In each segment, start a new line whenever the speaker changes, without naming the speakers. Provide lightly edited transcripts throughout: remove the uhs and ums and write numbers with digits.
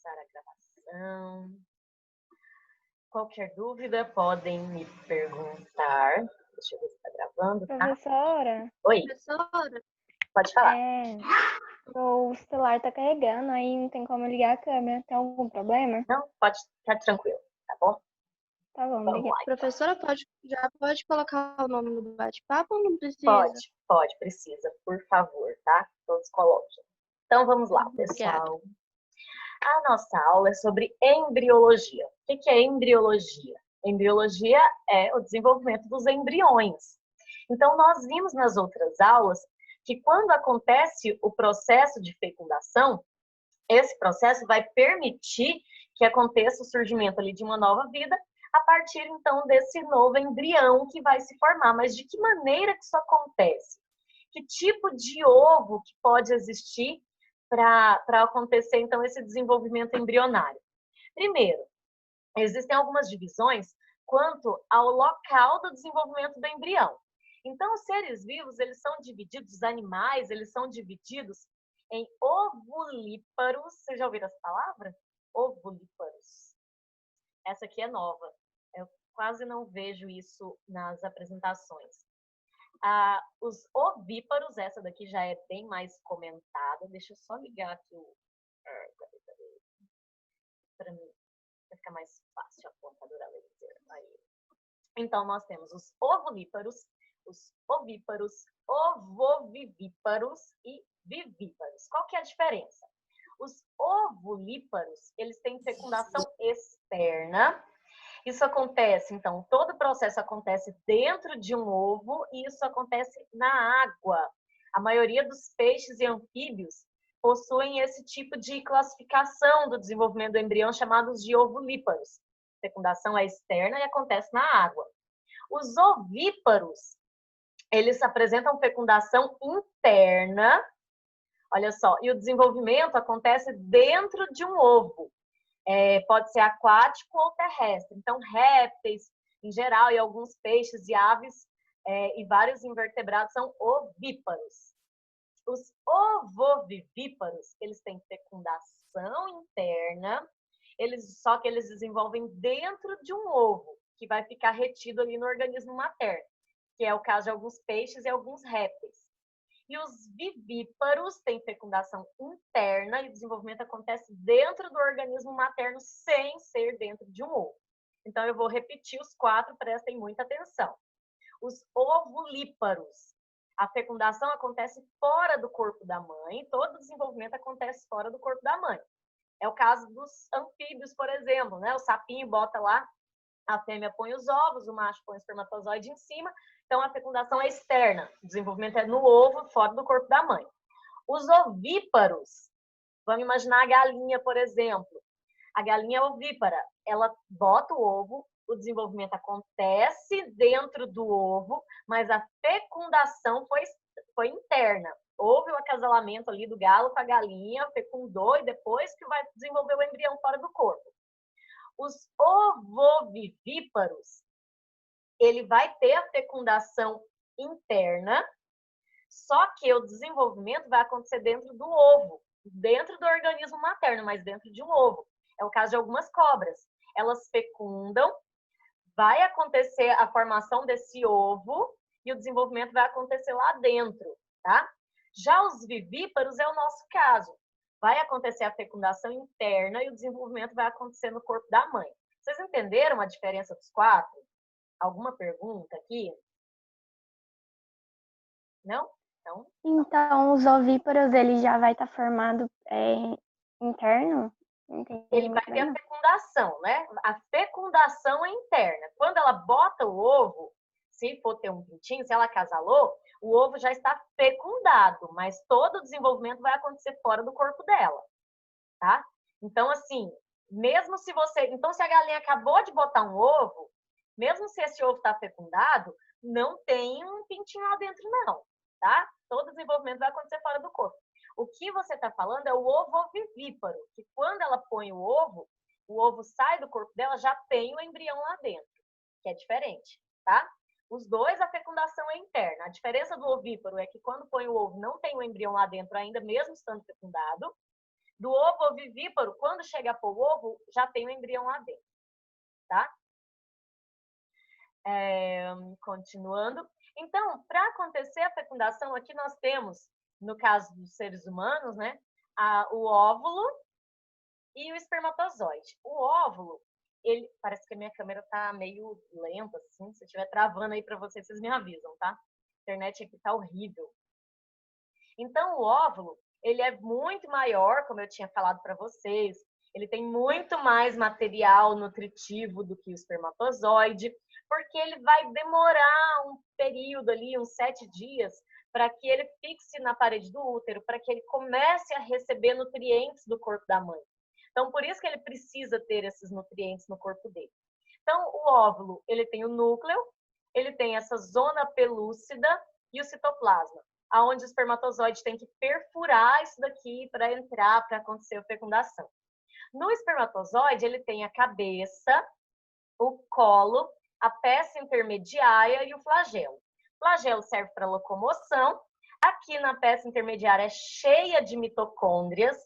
começar a gravação. Qualquer dúvida, podem me perguntar. Deixa eu ver se está gravando, tá?
Professora,
Oi, pode falar.
o celular tá carregando, aí não tem como ligar a câmera. Tem algum problema?
Não, pode ficar tranquilo, tá bom?
Tá bom,
Vamos
obrigada.
lá.
Professora, já pode colocar o nome no bate-papo ou não precisa?
Pode, precisa, por favor, tá? Todos coloquem. Então, vamos lá,
Obrigada.
pessoal. A nossa aula é sobre embriologia. O que é embriologia? Embriologia é o desenvolvimento dos embriões. Então, nós vimos nas outras aulas que quando acontece o processo de fecundação, esse processo vai permitir que aconteça o surgimento ali de uma nova vida a partir, então, desse novo embrião que vai se formar. Mas de que maneira que isso acontece? Que tipo de ovo que pode existir para acontecer, então, esse desenvolvimento embrionário? Primeiro, existem algumas divisões quanto ao local do desenvolvimento do embrião. Então, os seres vivos, eles são divididos, os animais, eles são divididos em ovulíparos. Vocês já ouviram essa palavra? Ovulíparos. Essa aqui é nova. Eu quase não vejo isso nas apresentações. Os ovíparos, essa daqui já é bem mais comentada. Deixa eu só ligar aqui o... para mim, vai ficar mais fácil a pontadura laser. Aí. Então, nós temos os ovulíparos, os ovíparos, ovovivíparos e vivíparos. Qual que é a diferença? Os ovulíparos, eles têm fecundação externa. Isso acontece, então, todo o processo acontece dentro de um ovo e isso acontece na água. A maioria dos peixes e anfíbios possuem esse tipo de classificação do desenvolvimento do embrião chamados de ovulíparos. A fecundação é externa e acontece na água. Os ovíparos, eles apresentam fecundação interna, olha só, e o desenvolvimento acontece dentro de um ovo. Pode ser aquático ou terrestre. Então, répteis, em geral, e alguns peixes e aves e vários invertebrados são ovíparos. Os ovovivíparos, eles têm fecundação interna, só que eles desenvolvem dentro de um ovo, que vai ficar retido ali no organismo materno, que é o caso de alguns peixes e alguns répteis. E os vivíparos têm fecundação interna e o desenvolvimento acontece dentro do organismo materno sem ser dentro de um ovo. Então, eu vou repetir os 4, prestem muita atenção. Os ovulíparos. A fecundação acontece fora do corpo da mãe, todo o desenvolvimento acontece fora do corpo da mãe. É o caso dos anfíbios, por exemplo, né? O sapinho bota lá, a fêmea põe os ovos, o macho põe o espermatozoide em cima. Então, a fecundação é externa. O desenvolvimento é no ovo, fora do corpo da mãe. Os ovíparos, vamos imaginar a galinha, por exemplo. A galinha é ovípara. Ela bota o ovo, o desenvolvimento acontece dentro do ovo, mas a fecundação foi interna. Houve o acasalamento ali do galo com a galinha, fecundou e depois que vai desenvolver o embrião fora do corpo. Os ovovivíparos, ele vai ter a fecundação interna, só que o desenvolvimento vai acontecer dentro do ovo, dentro do organismo materno, mas dentro de um ovo. É o caso de algumas cobras. Elas fecundam, vai acontecer a formação desse ovo e o desenvolvimento vai acontecer lá dentro, tá? Já os vivíparos é o nosso caso. Vai acontecer a fecundação interna e o desenvolvimento vai acontecer no corpo da mãe. Vocês entenderam a diferença dos 4? Alguma pergunta aqui? Não?
Então, os ovíparos, ele já vai estar formado interno?
Ele vai ter a fecundação, né? A fecundação é interna. Quando ela bota o ovo, se for ter um pintinho, se ela acasalou, o ovo já está fecundado, mas todo o desenvolvimento vai acontecer fora do corpo dela, tá? Então, assim, mesmo se então se a galinha acabou de botar um ovo, mesmo se esse ovo está fecundado, não tem um pintinho lá dentro, não, tá? Todo o desenvolvimento vai acontecer fora do corpo. O que você está falando é o ovovivíparo, que quando ela põe o ovo sai do corpo dela, já tem o embrião lá dentro, que é diferente, tá? Os dois, a fecundação é interna. A diferença do ovíparo é que quando põe o ovo, não tem o embrião lá dentro ainda, mesmo estando fecundado. Do ovo ovivíparo, quando chega a pôr o ovo, já tem o embrião lá dentro, tá? Continuando. Então, para acontecer a fecundação, aqui nós temos, no caso dos seres humanos, né, o óvulo e o espermatozoide. O óvulo, ele parece que a minha câmera tá meio lenta, assim. Se estiver travando aí para vocês, vocês me avisam, tá? A internet aqui tá horrível. Então, o óvulo, ele é muito maior, como eu tinha falado para vocês. Ele tem muito mais material nutritivo do que o espermatozoide, porque ele vai demorar um período ali, uns 7 dias, para que ele fixe na parede do útero, para que ele comece a receber nutrientes do corpo da mãe. Então, por isso que ele precisa ter esses nutrientes no corpo dele. Então, o óvulo, ele tem o núcleo, ele tem essa zona pelúcida e o citoplasma, aonde o espermatozoide tem que perfurar isso daqui para entrar, para acontecer a fecundação. No espermatozoide, ele tem a cabeça, o colo, a peça intermediária e o flagelo. O flagelo serve para locomoção. Aqui na peça intermediária é cheia de mitocôndrias,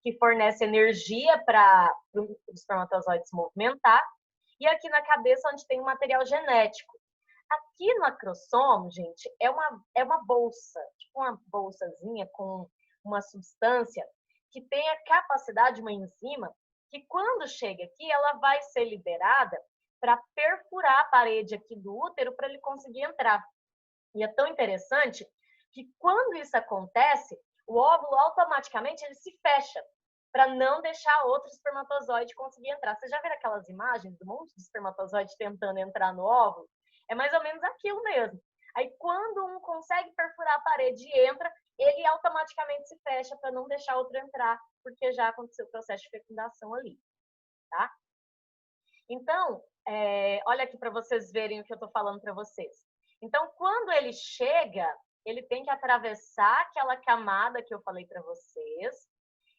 que fornece energia para o espermatozoide se movimentar. E aqui na cabeça, onde tem o material genético. Aqui no acrossomo, gente, é uma bolsa, tipo uma bolsazinha com uma substância que tem a capacidade, uma enzima, que quando chega aqui, ela vai ser liberada para perfurar a parede aqui do útero para ele conseguir entrar. E é tão interessante que quando isso acontece, o óvulo automaticamente ele se fecha para não deixar outro espermatozoide conseguir entrar. Você já viram aquelas imagens do monte de espermatozoide tentando entrar no óvulo? É mais ou menos aquilo mesmo. Aí quando um consegue perfurar a parede e entra, ele automaticamente se fecha para não deixar outro entrar, porque já aconteceu o processo de fecundação ali, tá? Então, olha aqui para vocês verem o que eu estou falando para vocês. Então, quando ele chega, ele tem que atravessar aquela camada que eu falei para vocês.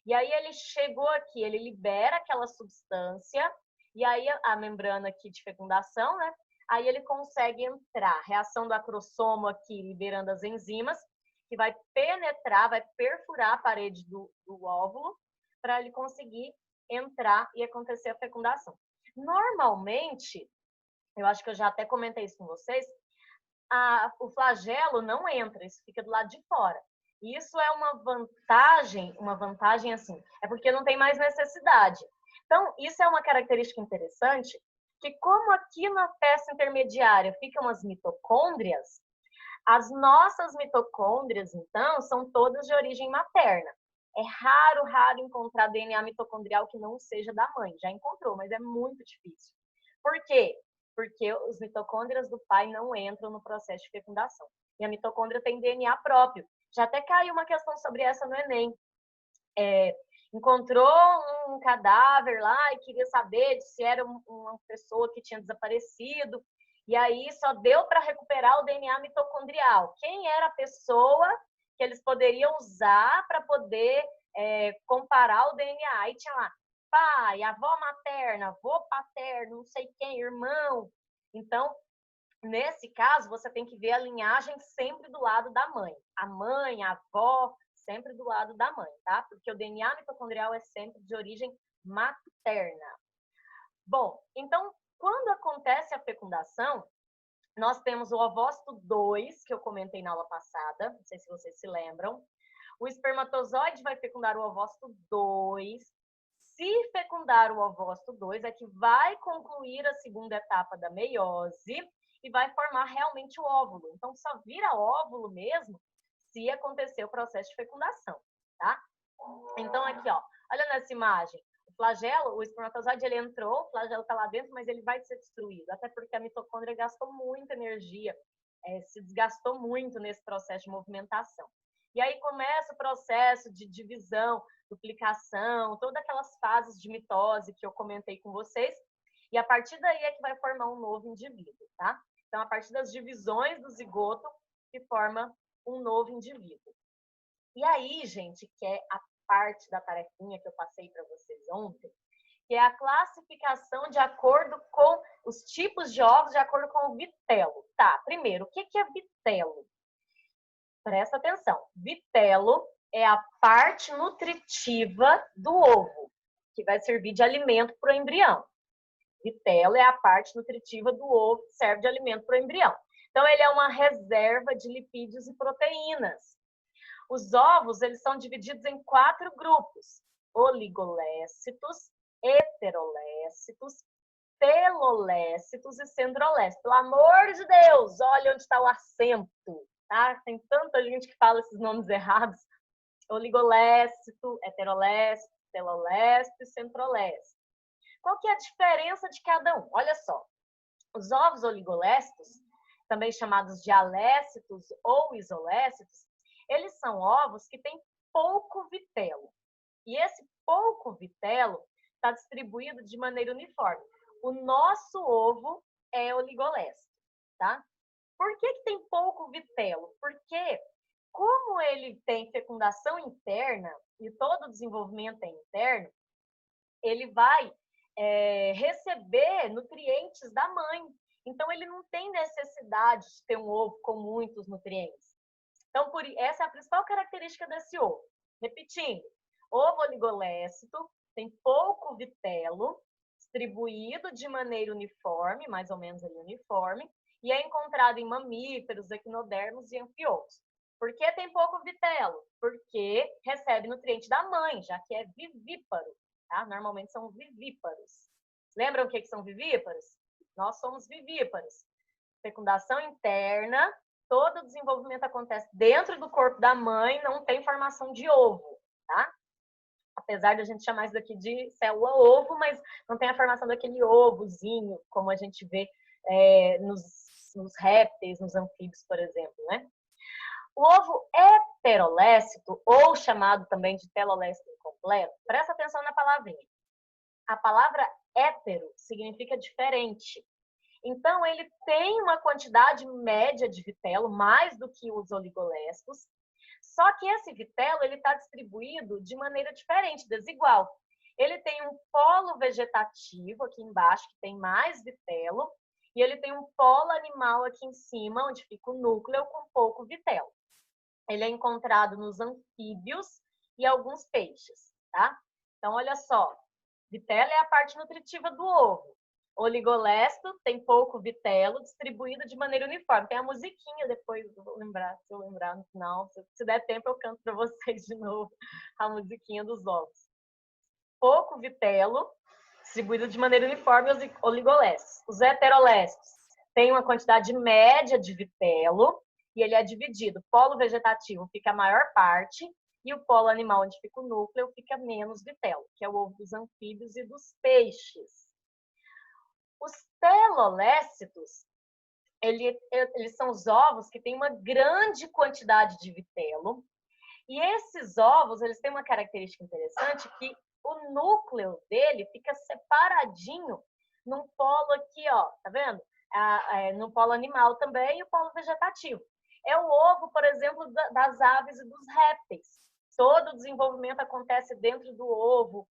E aí ele chegou aqui, ele libera aquela substância, e aí a membrana aqui de fecundação, né? Aí ele consegue entrar. Reação do acrossomo aqui, liberando as enzimas, que vai penetrar, vai perfurar a parede do óvulo, para ele conseguir entrar e acontecer a fecundação. Normalmente, eu acho que eu já até comentei isso com vocês, o flagelo não entra, isso fica do lado de fora. E isso é uma vantagem assim, é porque não tem mais necessidade. Então, isso é uma característica interessante, que como aqui na peça intermediária ficam as mitocôndrias, as nossas mitocôndrias, então, são todas de origem materna. É raro encontrar DNA mitocondrial que não seja da mãe. Já encontrou, mas é muito difícil. Por quê? Porque os mitocôndrias do pai não entram no processo de fecundação. E a mitocôndria tem DNA próprio. Já até caiu uma questão sobre essa no Enem. Encontrou um cadáver lá e queria saber se era uma pessoa que tinha desaparecido. E aí só deu para recuperar o DNA mitocondrial. Quem era a pessoa que eles poderiam usar para poder comparar o DNA? Aí tinha lá pai, avó materna, avô paterno, não sei quem, irmão. Então, nesse caso, você tem que ver a linhagem sempre do lado da mãe. A mãe, a avó, sempre do lado da mãe, tá? Porque o DNA mitocondrial é sempre de origem materna. Bom, então, quando acontece a fecundação, nós temos o ovócito 2, que eu comentei na aula passada, não sei se vocês se lembram. O espermatozoide vai fecundar o ovócito 2. Se fecundar o ovócito 2, é que vai concluir a segunda etapa da meiose e vai formar realmente o óvulo. Então, só vira óvulo mesmo se acontecer o processo de fecundação, tá? Então, aqui, ó, olha nessa imagem. O flagelo, o espermatozoide, ele entrou, o flagelo está lá dentro, mas ele vai ser destruído, até porque a mitocôndria gastou muita energia, se desgastou muito nesse processo de movimentação. E aí começa o processo de divisão, duplicação, todas aquelas fases de mitose que eu comentei com vocês, e a partir daí é que vai formar um novo indivíduo, tá? Então, a partir das divisões do zigoto, que forma um novo indivíduo. E aí, gente, que é a parte da tarefinha que eu passei para vocês ontem, que é a classificação de acordo com os tipos de ovos, de acordo com o vitelo. Tá, primeiro, o que é vitelo? Presta atenção. Vitelo é a parte nutritiva do ovo, que vai servir de alimento para o embrião. Vitelo é a parte nutritiva do ovo que serve de alimento para o embrião. Então, ele é uma reserva de lipídios e proteínas. Os ovos, eles são divididos em 4 grupos: oligolécitos, heterolécitos, telolécitos e centrolécitos. Pelo amor de Deus, olha onde está o acento, tá? Tem tanta gente que fala esses nomes errados. Oligolécito, heterolécito, telolécito e centrolécito. Qual que é a diferença de cada um? Olha só, os ovos oligolécitos, também chamados de alécitos ou isolécitos, eles são ovos que têm pouco vitelo. E esse pouco vitelo está distribuído de maneira uniforme. O nosso ovo é oligolécito, tá? Por que tem pouco vitelo? Porque, como ele tem fecundação interna e todo o desenvolvimento é interno, ele vai receber nutrientes da mãe. Então, ele não tem necessidade de ter um ovo com muitos nutrientes. Então, essa é a principal característica desse ovo. Repetindo, ovo oligolécito tem pouco vitelo, distribuído de maneira uniforme, mais ou menos ali uniforme, e é encontrado em mamíferos, equinodermos e anfiobos. Por que tem pouco vitelo? Porque recebe nutriente da mãe, já que é vivíparo. Tá? Normalmente são vivíparos. Lembram o que são vivíparos? Nós somos vivíparos. Fecundação interna, todo o desenvolvimento acontece dentro do corpo da mãe, não tem formação de ovo, tá? Apesar de a gente chamar isso daqui de célula ovo, mas não tem a formação daquele ovozinho, como a gente vê nos répteis, nos anfíbios, por exemplo, né? O ovo heterolécito, ou chamado também de telolécito incompleto, presta atenção na palavrinha. A palavra hétero significa diferente. Então, ele tem uma quantidade média de vitelo, mais do que os oligolécitos, só que esse vitelo está distribuído de maneira diferente, desigual. Ele tem um polo vegetativo aqui embaixo, que tem mais vitelo, e ele tem um polo animal aqui em cima, onde fica o núcleo, com pouco vitelo. Ele é encontrado nos anfíbios e alguns peixes, tá? Então, olha só, vitelo é a parte nutritiva do ovo. Oligolécito tem pouco vitelo, distribuído de maneira uniforme. Tem a musiquinha depois, vou lembrar, se eu lembrar no final. Se der tempo, eu canto para vocês de novo a musiquinha dos ovos. Pouco vitelo, distribuído de maneira uniforme, os oligolécitos. Os heterolécitos têm uma quantidade média de vitelo, e ele é dividido. O polo vegetativo fica a maior parte, e o polo animal, onde fica o núcleo, fica menos vitelo, que é o ovo dos anfíbios e dos peixes. Os telolécitos, eles são os ovos que têm uma grande quantidade de vitelo, e esses ovos, eles têm uma característica interessante, que o núcleo dele fica separadinho num polo aqui, ó, tá vendo? No polo animal também e o polo vegetativo. É o ovo, por exemplo, das aves e dos répteis. Todo o desenvolvimento acontece dentro do ovo,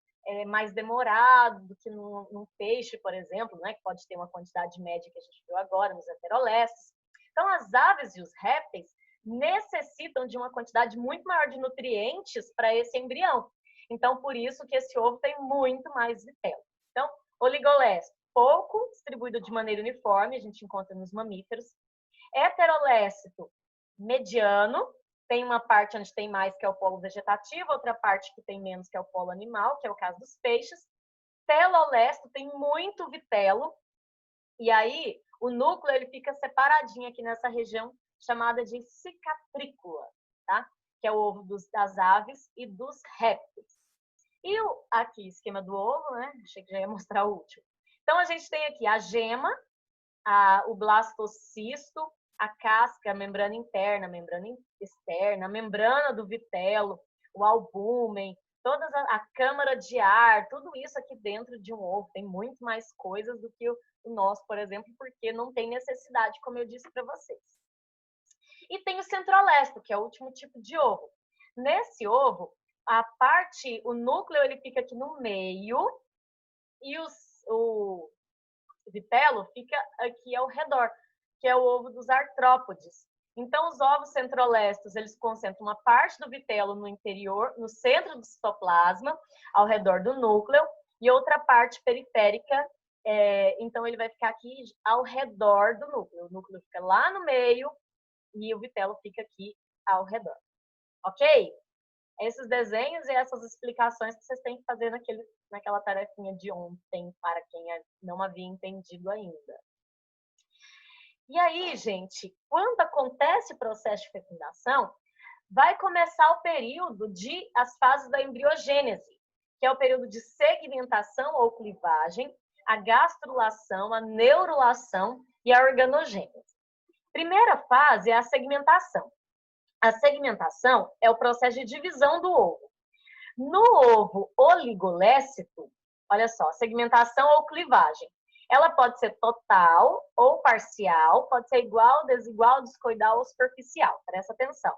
mais demorado do que num peixe, por exemplo, né, que pode ter uma quantidade média que a gente viu agora, nos heterolécitos. Então, as aves e os répteis necessitam de uma quantidade muito maior de nutrientes para esse embrião. Então, por isso que esse ovo tem muito mais vitelo. Então, oligolécito, pouco, distribuído de maneira uniforme, a gente encontra nos mamíferos. Heterolécito, mediano, tem uma parte onde tem mais, que é o polo vegetativo, outra parte que tem menos, que é o polo animal, que é o caso dos peixes. Telolécito tem muito vitelo, e aí o núcleo ele fica separadinho aqui nessa região chamada de cicatrícula, tá? Que é o ovo das aves e dos répteis. E aqui, esquema do ovo, né? Achei que já ia mostrar o último. Então, a gente tem aqui a gema, o blastocisto, a casca, a membrana interna, a membrana externa, a membrana do vitelo, o albúmen, toda a câmara de ar, tudo isso aqui dentro de um ovo. Tem muito mais coisas do que o nosso, por exemplo, porque não tem necessidade, como eu disse para vocês. E tem o centrolécito, que é o último tipo de ovo. Nesse ovo, o núcleo ele fica aqui no meio e o vitelo fica aqui ao redor, que é o ovo dos artrópodes. Então, os ovos centrolestos, eles concentram uma parte do vitelo no interior, no centro do citoplasma, ao redor do núcleo, e outra parte periférica, então ele vai ficar aqui ao redor do núcleo. O núcleo fica lá no meio e o vitelo fica aqui ao redor. Ok? Esses desenhos e essas explicações que vocês têm que fazer naquela tarefinha de ontem, para quem não havia entendido ainda. E aí, gente, quando acontece o processo de fecundação, vai começar o período as fases da embriogênese, que é o período de segmentação ou clivagem, a gastrulação, a neurulação e a organogênese. Primeira fase é a segmentação. A segmentação é o processo de divisão do ovo. No ovo oligolécito, olha só, segmentação ou clivagem. Ela pode ser total ou parcial, pode ser igual, desigual, discoidal ou superficial. Presta atenção.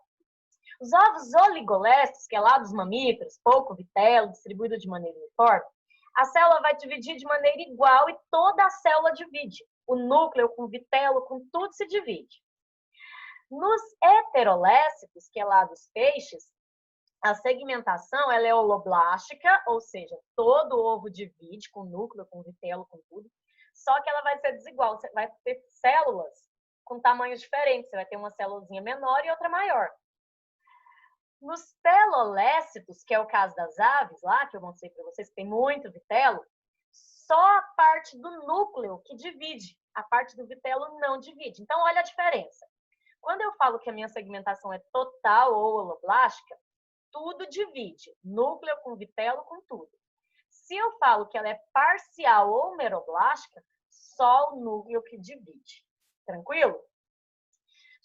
Os ovos oligolésticos, que é lá dos mamíferos, pouco vitelo, distribuído de maneira uniforme, a célula vai dividir de maneira igual e toda a célula divide. O núcleo com vitelo, com tudo se divide. Nos heterolésticos, que é lá dos peixes, a segmentação ela é holoblástica, ou seja, todo o ovo divide com núcleo, com vitelo, com tudo, só que ela vai ser desigual. Você vai ter células com tamanhos diferentes. Você vai ter uma célulazinha menor e outra maior. Nos telolécitos, que é o caso das aves lá, que eu mostrei para vocês, que tem muito vitelo, só a parte do núcleo que divide. A parte do vitelo não divide. Então, olha a diferença. Quando eu falo que a minha segmentação é total ou holoblástica, tudo divide. Núcleo com vitelo, com tudo. Se eu falo que ela é parcial ou meroblástica, só o núcleo que divide. Tranquilo?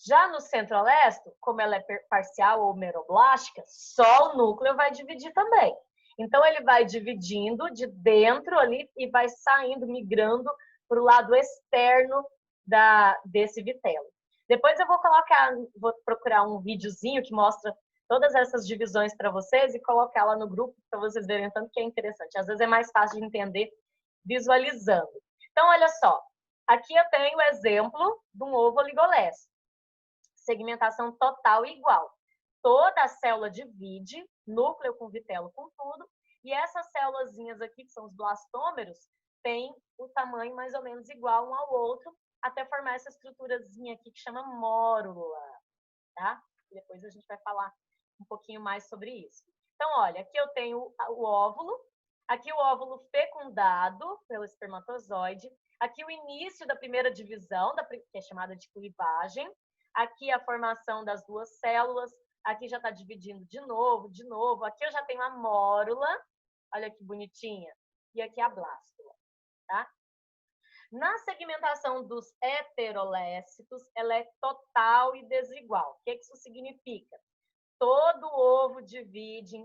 Já no centrolesto, como ela é parcial ou meroblástica, só o núcleo vai dividir também. Então, ele vai dividindo de dentro ali e vai saindo, migrando para o lado externo desse vitelo. Depois eu vou procurar um videozinho que mostra todas essas divisões para vocês e colocar lá no grupo para vocês verem tanto que é interessante. Às vezes é mais fácil de entender visualizando. Então, olha só. Aqui eu tenho o exemplo de um ovo oligoléstico. Segmentação total igual. Toda a célula divide, núcleo com vitelo com tudo, e essas célulazinhas aqui, que são os blastômeros, têm o tamanho mais ou menos igual um ao outro, até formar essa estruturazinha aqui que chama mórula, tá? E depois a gente vai falar um pouquinho mais sobre isso. Então, olha, aqui eu tenho o óvulo, aqui o óvulo fecundado pelo espermatozoide, aqui o início da primeira divisão, que é chamada de clivagem, aqui a formação das duas células, aqui já está dividindo de novo, aqui eu já tenho a mórula, olha que bonitinha, e aqui a blástula, tá? Na segmentação dos heterolécitos, ela é total e desigual. O que isso significa? Todo ovo divide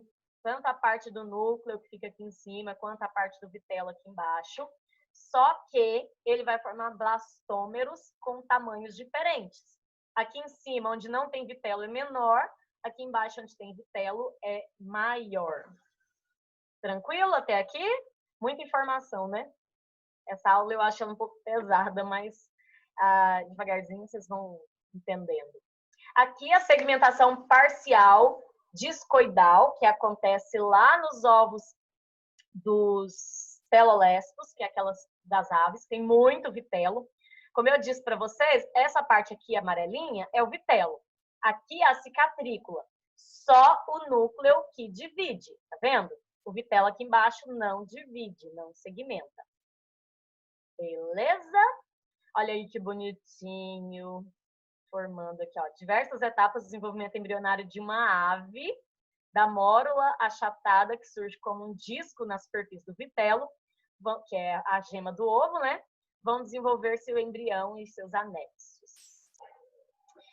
tanto a parte do núcleo, que fica aqui em cima, quanto a parte do vitelo aqui embaixo, só que ele vai formar blastômeros com tamanhos diferentes. Aqui em cima, onde não tem vitelo, é menor, aqui embaixo, onde tem vitelo, é maior. Tranquilo até aqui? Muita informação, né? Essa aula eu acho ela um pouco pesada, mas devagarzinho vocês vão entendendo. Aqui a segmentação parcial discoidal, que acontece lá nos ovos dos telolésticos, que é aquelas das aves, tem muito vitelo. Como eu disse para vocês, essa parte aqui amarelinha é o vitelo. Aqui é a cicatrícula, só o núcleo que divide, tá vendo? O vitelo aqui embaixo não divide, não segmenta. Beleza? Olha aí que bonitinho. Formando aqui, ó, diversas etapas do desenvolvimento embrionário de uma ave, da mórula achatada, que surge como um disco na superfície do vitelo, que é a gema do ovo, né? Vão desenvolver seu embrião e seus anexos.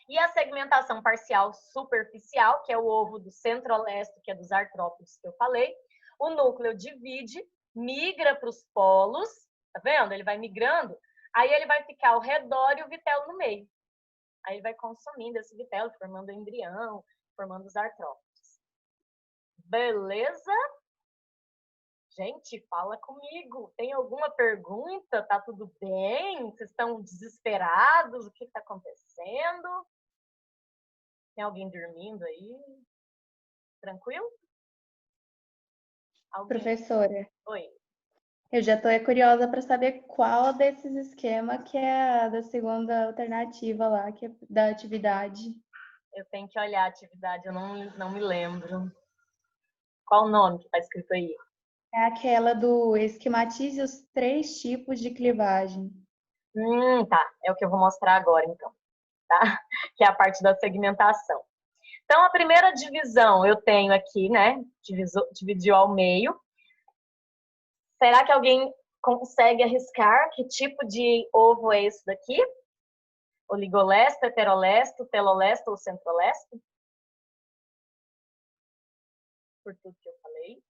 E a segmentação parcial superficial, que é o ovo do centrolesto, que é dos artrópodes que eu falei. O núcleo divide, migra para os polos, tá vendo? Ele vai migrando, aí ele vai ficar ao redor e o vitelo no meio. Aí ele vai consumindo esse vitelo, formando o embrião, formando os artrópodes. Beleza? Gente, fala comigo. Tem alguma pergunta? Tá tudo bem? Vocês estão desesperados? O que está acontecendo? Tem alguém dormindo aí? Tranquilo? Alguém?
Professora,
Oi.
eu já estou curiosa para saber qual desses esquemas que é a da segunda alternativa lá, que é da atividade.
Eu tenho que olhar a atividade, eu não me lembro. Qual o nome que está escrito aí?
É aquela do esquematize os 3 tipos de clivagem.
Tá. É o que eu vou mostrar agora, então. Tá? Que é a parte da segmentação. Então, a primeira divisão eu tenho aqui, né? Dividiu ao meio. Será que alguém consegue arriscar que tipo de ovo é esse daqui? Oligolesto, heterolesto, telolesto ou centrolesto? Por tudo que eu falei.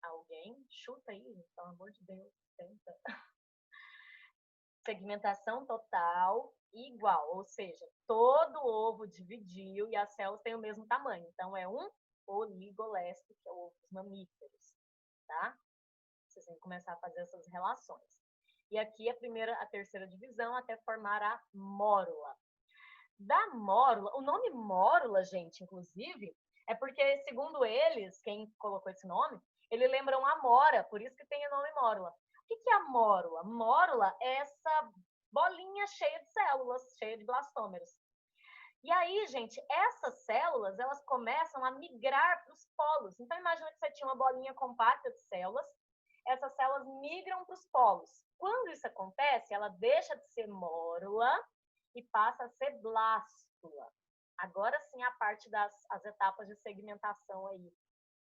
Alguém? Chuta aí, pelo amor de Deus. Tenta. Segmentação total igual, ou seja, todo ovo dividiu e as células têm o mesmo tamanho. Então, é um oligolesto, que é o ovo dos mamíferos, tá? Vocês têm que começar a fazer essas relações. E aqui a terceira divisão até formar a mórula. Da mórula, o nome mórula, gente, inclusive, é porque, segundo eles, quem colocou esse nome, ele lembra uma amora, por isso que tem o nome mórula. O que é a mórula? Mórula é essa bolinha cheia de células, cheia de blastômeros. E aí, gente, essas células, elas começam a migrar para os polos. Então, imagina que você tinha uma bolinha compacta de células, essas células migram para os polos. Quando isso acontece, ela deixa de ser mórula e passa a ser blástula. Agora sim a parte das etapas de segmentação aí,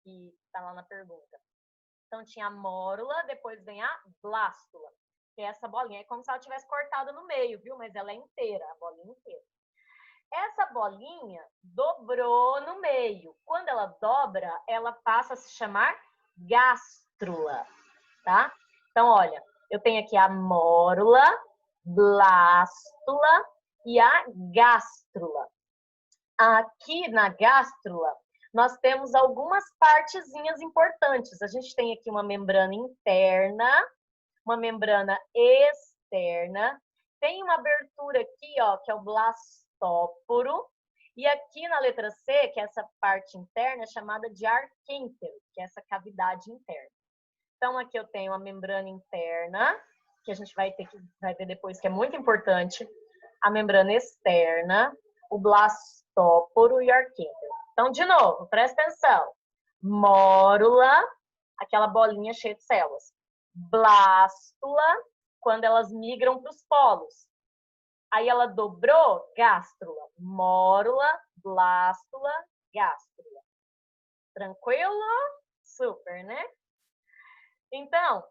que está lá na pergunta. Então tinha a mórula, depois vem a blástula, que é essa bolinha. É como se ela tivesse cortado no meio, viu? Mas ela é inteira, a bolinha inteira. Essa bolinha dobrou no meio. Quando ela dobra, ela passa a se chamar gástrula, tá? Então, olha, eu tenho aqui a mórula, blástula e a gástrula. Aqui na gástrula, nós temos algumas partezinhas importantes. A gente tem aqui uma membrana interna, uma membrana externa, tem uma abertura aqui, ó, que é o blastóporo, e aqui na letra C, que é essa parte interna, é chamada de arquêntero, que é essa cavidade interna. Então, aqui eu tenho a membrana interna, que a gente vai ver depois, que é muito importante, a membrana externa, o blastóporo e o arquêntero. Então, de novo, presta atenção. Mórula, aquela bolinha cheia de células. Blástula, quando elas migram para os polos. Aí ela dobrou, gástrula. Mórula, blástula, gástrula. Tranquilo? Super, né? Então,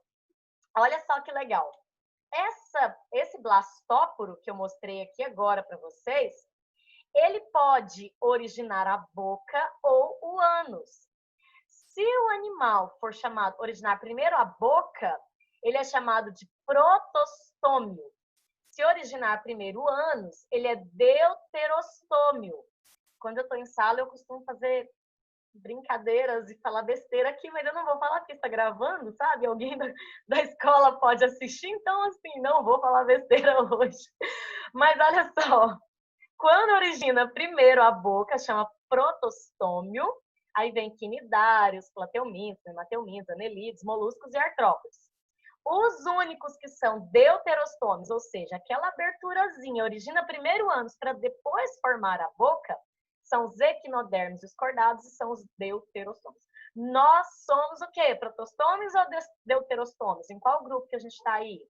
olha só que legal. Esse blastóporo que eu mostrei aqui agora para vocês, ele pode originar a boca ou o ânus. Se o animal for originar primeiro a boca, ele é chamado de protostômio. Se originar primeiro o ânus, ele é deuterostômio. Quando eu estou em sala, eu costumo fazer brincadeiras e falar besteira aqui, mas eu não vou falar porque está gravando, sabe? Alguém da escola pode assistir, então, assim, não vou falar besteira hoje. Mas olha só, quando origina primeiro a boca, chama protostômio, aí vem quinidários, plateumintos, nemateumintos, anelídeos, moluscos e artrópodes. Os únicos que são deuterostômios, ou seja, aquela aberturazinha origina primeiro o ânus para depois formar a boca, são os equinodermos e os cordados e são os deuterostômios. Nós somos o quê? Protostômios ou deuterostômios? Em qual grupo que a gente está aí?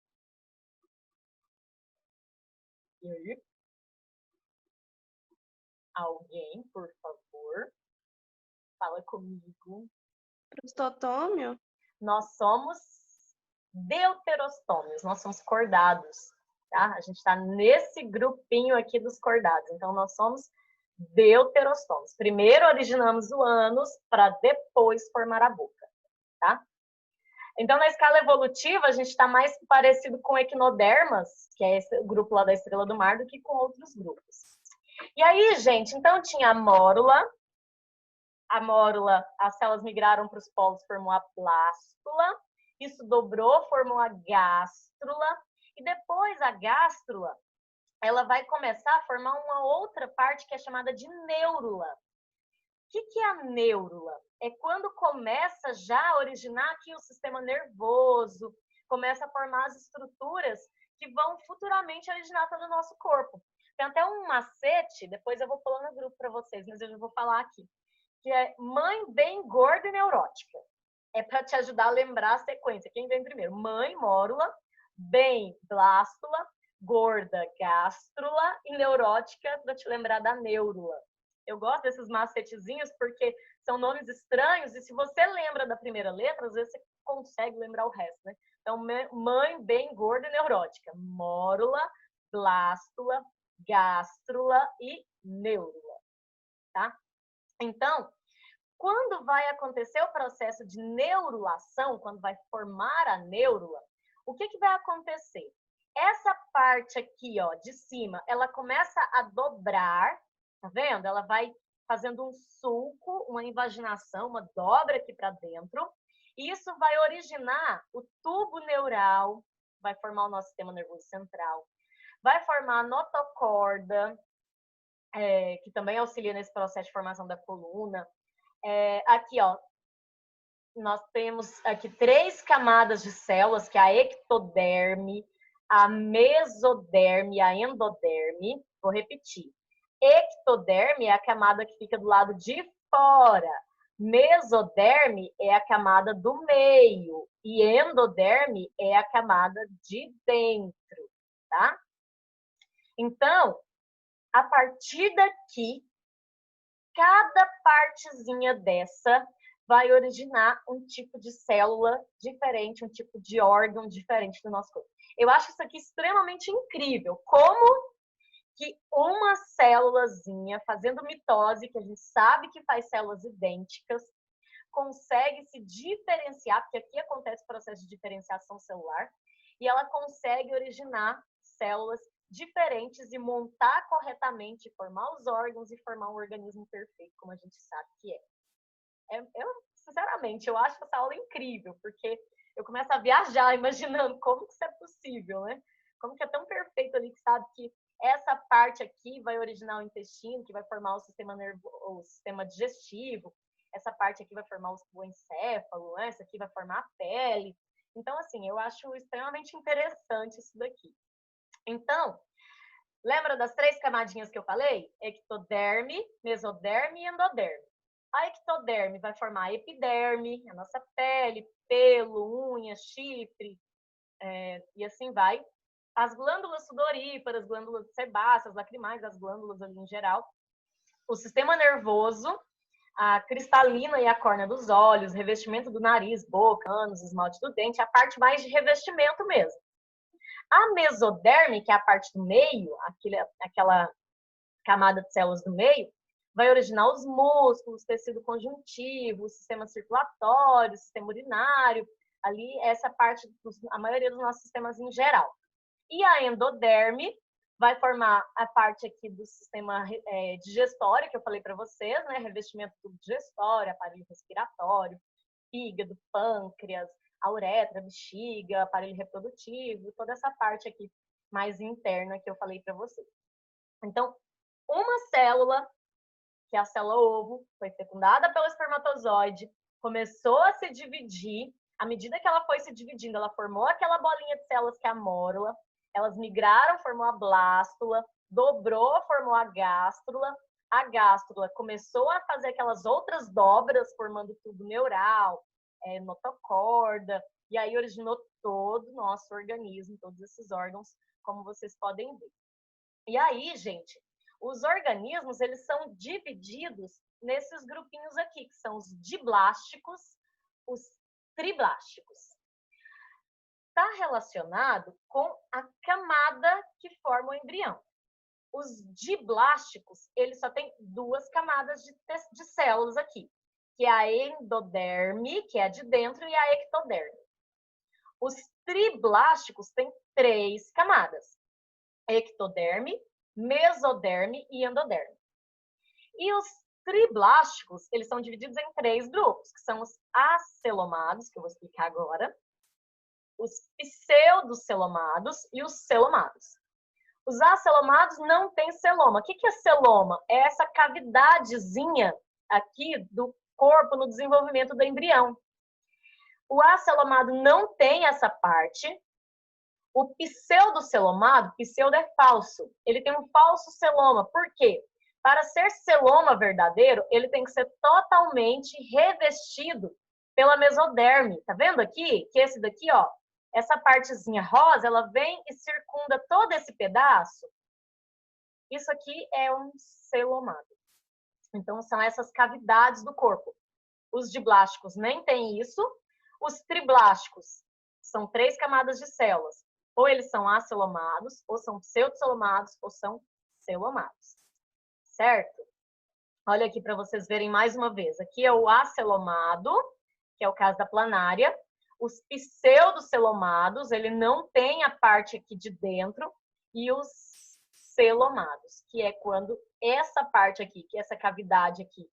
E aí? Alguém, por favor, fala comigo.
Prostotômio?
Nós somos deuterostômios, nós somos cordados, tá? A gente está nesse grupinho aqui dos cordados. Então, nós somos deuterostômios. Primeiro originamos o ânus para depois formar a boca, tá? Então, na escala evolutiva, a gente está mais parecido com equinodermas, que é esse grupo lá da estrela do mar, do que com outros grupos. E aí, gente, então tinha a mórula, as células migraram para os polos, formou a blástula, isso dobrou, formou a gástrula, e depois a gástrula ela vai começar a formar uma outra parte que é chamada de neurula. O que é a neurula? É quando começa já a originar aqui o sistema nervoso, começa a formar as estruturas que vão futuramente originar todo o nosso corpo. Tem até um macete, depois eu vou falar no grupo para vocês, mas eu já vou falar aqui, que é mãe bem gorda e neurótica. É para te ajudar a lembrar a sequência. Quem vem primeiro? Mãe, mórula, bem, blástula, gorda, gástrula e neurótica, para te lembrar da neurula. Eu gosto desses macetezinhos porque são nomes estranhos e se você lembra da primeira letra, às vezes você consegue lembrar o resto, né? Então, mãe bem gorda e neurótica. Mórula, blástula, gástrula e neurula, tá? Então, quando vai acontecer o processo de neurulação, quando vai formar a neurula, o que vai acontecer? Essa parte aqui, ó, de cima, ela começa a dobrar, tá vendo? Ela vai fazendo um sulco, uma invaginação, uma dobra aqui para dentro. E isso vai originar o tubo neural, vai formar o nosso sistema nervoso central, vai formar a notocorda, que também auxilia nesse processo de formação da coluna. Aqui, ó, nós temos aqui 3 camadas de células, que é a ectoderme, a mesoderme e a endoderme. Vou repetir. Ectoderme é a camada que fica do lado de fora. Mesoderme é a camada do meio. E endoderme é a camada de dentro, tá? Então, a partir daqui, cada partezinha dessa vai originar um tipo de célula diferente, um tipo de órgão diferente do nosso corpo. Eu acho isso aqui extremamente incrível. Como que uma célulazinha fazendo mitose, que a gente sabe que faz células idênticas, consegue se diferenciar, porque aqui acontece o processo de diferenciação celular, e ela consegue originar células diferentes e montar corretamente, formar os órgãos e formar um organismo perfeito, como a gente sabe que é. Sinceramente, eu acho essa aula incrível, porque eu começo a viajar imaginando como que isso é possível, né? Como que é tão perfeito ali que sabe que essa parte aqui vai originar o intestino, que vai formar o sistema nervoso, o sistema digestivo, essa parte aqui vai formar o encéfalo, né? Essa aqui vai formar a pele. Então, assim, eu acho extremamente interessante isso daqui. Então, lembra das 3 camadinhas que eu falei? Ectoderme, mesoderme e endoderme. A ectoderme vai formar a epiderme, a nossa pele, pelo, unha, chifre, e assim vai. As glândulas sudoríparas, glândulas sebáceas, lacrimais, as glândulas ali em geral. O sistema nervoso, a cristalina e a córnea dos olhos, revestimento do nariz, boca, ânus, esmalte do dente, a parte mais de revestimento mesmo. A mesoderme, que é a parte do meio, aquela camada de células do meio, vai originar os músculos, tecido conjuntivo, o sistema circulatório, o sistema urinário, ali essa parte, a maioria dos nossos sistemas em geral. E a endoderme vai formar a parte aqui do sistema digestório, que eu falei para vocês, né? Revestimento do digestório, aparelho respiratório, fígado, pâncreas, a uretra, bexiga, aparelho reprodutivo, toda essa parte aqui mais interna que eu falei para vocês. Então, uma célula, que é a célula ovo, foi fecundada pelo espermatozoide, começou a se dividir. À medida que ela foi se dividindo, ela formou aquela bolinha de células que é a mórula, elas migraram, formou a blástula, dobrou, formou a gástrula começou a fazer aquelas outras dobras, formando tubo neural, notocorda, e aí originou todo o nosso organismo, todos esses órgãos, como vocês podem ver. E aí, gente, os organismos, eles são divididos nesses grupinhos aqui, que são os diblásticos, os triblásticos. Está relacionado com a camada que forma o embrião. Os diblásticos, eles só têm 2 camadas de células aqui, que é a endoderme, que é a de dentro, e a ectoderme. Os triblásticos têm 3 camadas: ectoderme, mesoderme e endoderme. E os triblásticos, eles são divididos em 3 grupos, que são os acelomados, que eu vou explicar agora, os pseudocelomados e os celomados. Os acelomados não têm celoma. O que é celoma? É essa cavidadezinha aqui do corpo no desenvolvimento do embrião. O acelomado não tem essa parte. O pseudocelomado, pseudo é falso. Ele tem um falso celoma. Por quê? Para ser celoma verdadeiro, ele tem que ser totalmente revestido pela mesoderme. Tá vendo aqui? Que esse daqui, ó, essa partezinha rosa, ela vem e circunda todo esse pedaço. Isso aqui é um celomado. Então, são essas cavidades do corpo. Os diblásticos nem têm isso. Os triblásticos são 3 camadas de células. Ou eles são acelomados, ou são pseudocelomados, ou são celomados. Certo? Olha aqui para vocês verem mais uma vez. Aqui é o acelomado, que é o caso da planária. Os pseudocelomados, ele não tem a parte aqui de dentro. E os celomados, que é quando essa parte aqui, que é essa cavidade aqui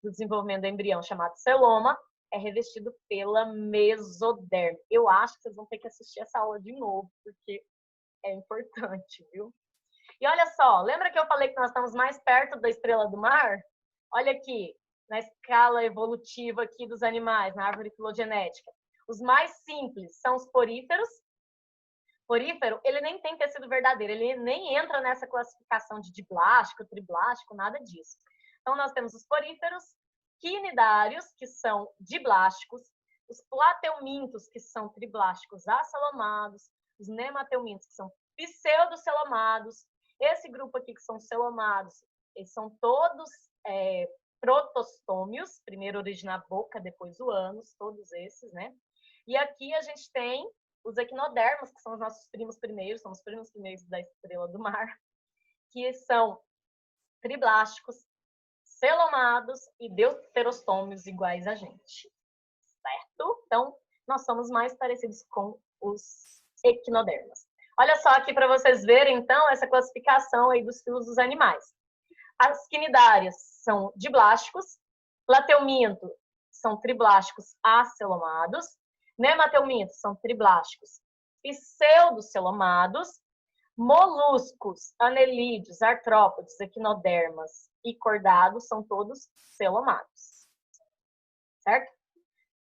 do desenvolvimento do embrião, chamado celoma, é revestido pela mesoderme. Eu acho que vocês vão ter que assistir essa aula de novo, porque é importante, viu? E olha só, lembra que eu falei que nós estamos mais perto da estrela do mar? Olha aqui, na escala evolutiva aqui dos animais, na árvore filogenética. Os mais simples são os poríferos. Porífero, ele nem tem tecido verdadeiro, ele nem entra nessa classificação de diblástico, triblástico, nada disso. Então, nós temos os poríferos, quinidários, que são diblásticos, os plateumintos, que são triblásticos acelomados, os nemateumintos, que são pseudocelomados. Esse grupo aqui, que são celomados, eles são todos protostômios, primeiro origina a boca, depois o ânus, todos esses, né? E aqui a gente tem os equinodermos, que são os nossos primos primeiros, são os primos primeiros da estrela do mar, que são triblásticos, celomados e deuterostômios iguais a gente, certo? Então, nós somos mais parecidos com os equinodermas. Olha só aqui para vocês verem, então, essa classificação aí dos filos dos animais. As quinidárias são diblásticos, plateuminto são triblásticos acelomados, nemateumintos são triblásticos pseudocelomados, moluscos, anelídeos, artrópodes, equinodermas e cordados são todos celomados. Certo?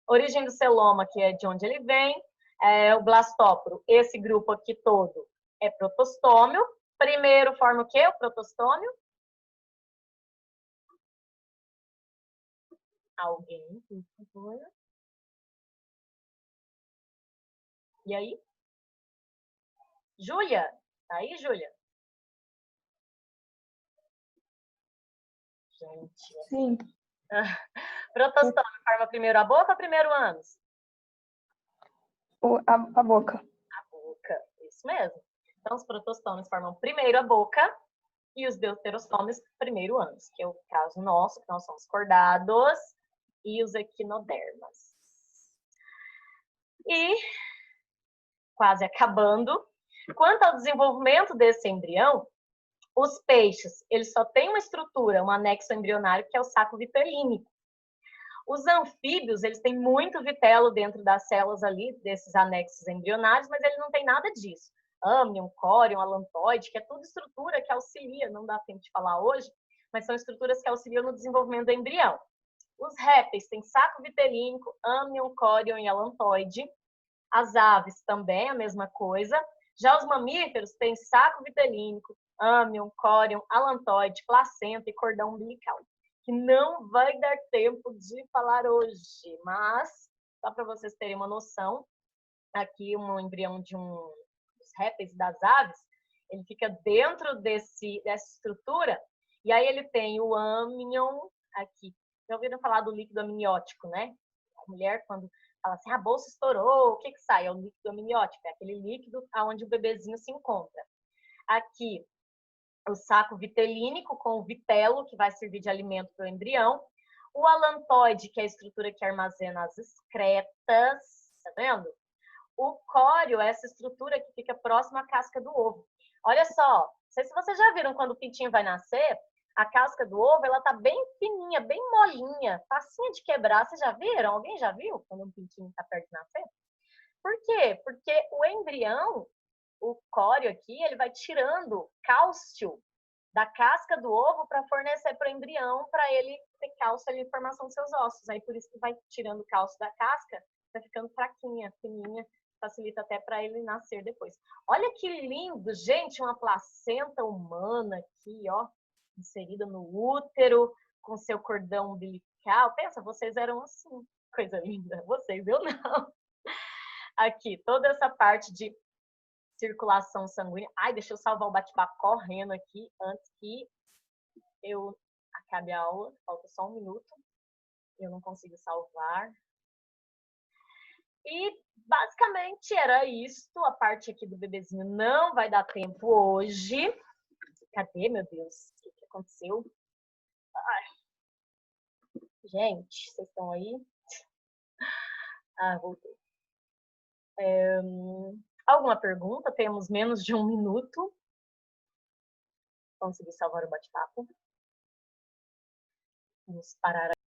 Origem do celoma, que é de onde ele vem, é o blastóporo. Esse grupo aqui todo é protostômio. Primeiro forma o quê? O protostômio. Alguém, por favor. E aí? Júlia? Tá aí, Júlia? Gente.
Sim.
Protostômio forma primeiro a boca ou primeiro o ânus?
A boca.
A boca, isso mesmo. Então, os protostômios formam primeiro a boca e os deuterostômios primeiro o ânus, que é o caso nosso, que nós somos cordados, e os equinodermas. E, quase acabando, quanto ao desenvolvimento desse embrião, os peixes, eles só têm uma estrutura, um anexo embrionário, que é o saco vitelínico. Os anfíbios, eles têm muito vitelo dentro das células ali, desses anexos embrionários, mas ele não tem nada disso. Âmnion, córion, alantoide, que é tudo estrutura que auxilia, não dá tempo de falar hoje, mas são estruturas que auxiliam no desenvolvimento do embrião. Os répteis têm saco vitelínico, âmnion, córion e alantoide. As aves também, a mesma coisa. Já os mamíferos têm saco vitelínico, âmnion, córion, alantoide, placenta e cordão umbilical, que não vai dar tempo de falar hoje, mas só para vocês terem uma noção, aqui um embrião de dos répteis e das aves, ele fica dentro dessa estrutura, e aí ele tem o âmnion aqui. Já ouviram falar do líquido amniótico, né? A mulher, quando fala assim, a bolsa estourou, o que sai? É o líquido amniótico, é aquele líquido onde o bebezinho se encontra. Aqui, o saco vitelínico com o vitelo, que vai servir de alimento para o embrião. O alantoide, que é a estrutura que armazena as excretas, tá vendo? O córeo é essa estrutura que fica próxima à casca do ovo. Olha só, não sei se vocês já viram quando o pintinho vai nascer, a casca do ovo, ela tá bem fininha, bem molinha, facinha de quebrar. Vocês já viram? Alguém já viu quando um pintinho tá perto de nascer? Por quê? Porque o embrião, o córeo aqui, ele vai tirando cálcio da casca do ovo para fornecer para o embrião, para ele ter cálcio ali em formação dos seus ossos. Aí por isso que vai tirando cálcio da casca, vai ficando fraquinha, fininha, facilita até para ele nascer depois. Olha que lindo, gente, uma placenta humana aqui, ó, inserida no útero, com seu cordão umbilical. Pensa, vocês eram assim, coisa linda. Vocês, eu não. Aqui, toda essa parte de circulação sanguínea. Ai, deixa eu salvar o bate-papo correndo aqui, antes que eu acabe a aula. Falta só 1 minuto. Eu não consigo salvar. E, basicamente, era isso. A parte aqui do bebezinho não vai dar tempo hoje. Cadê, meu Deus? O que aconteceu? Ai. Gente, vocês estão aí? Ah, voltei. Alguma pergunta? Temos menos de 1 minuto. Consegui salvar o bate-papo. Vamos parar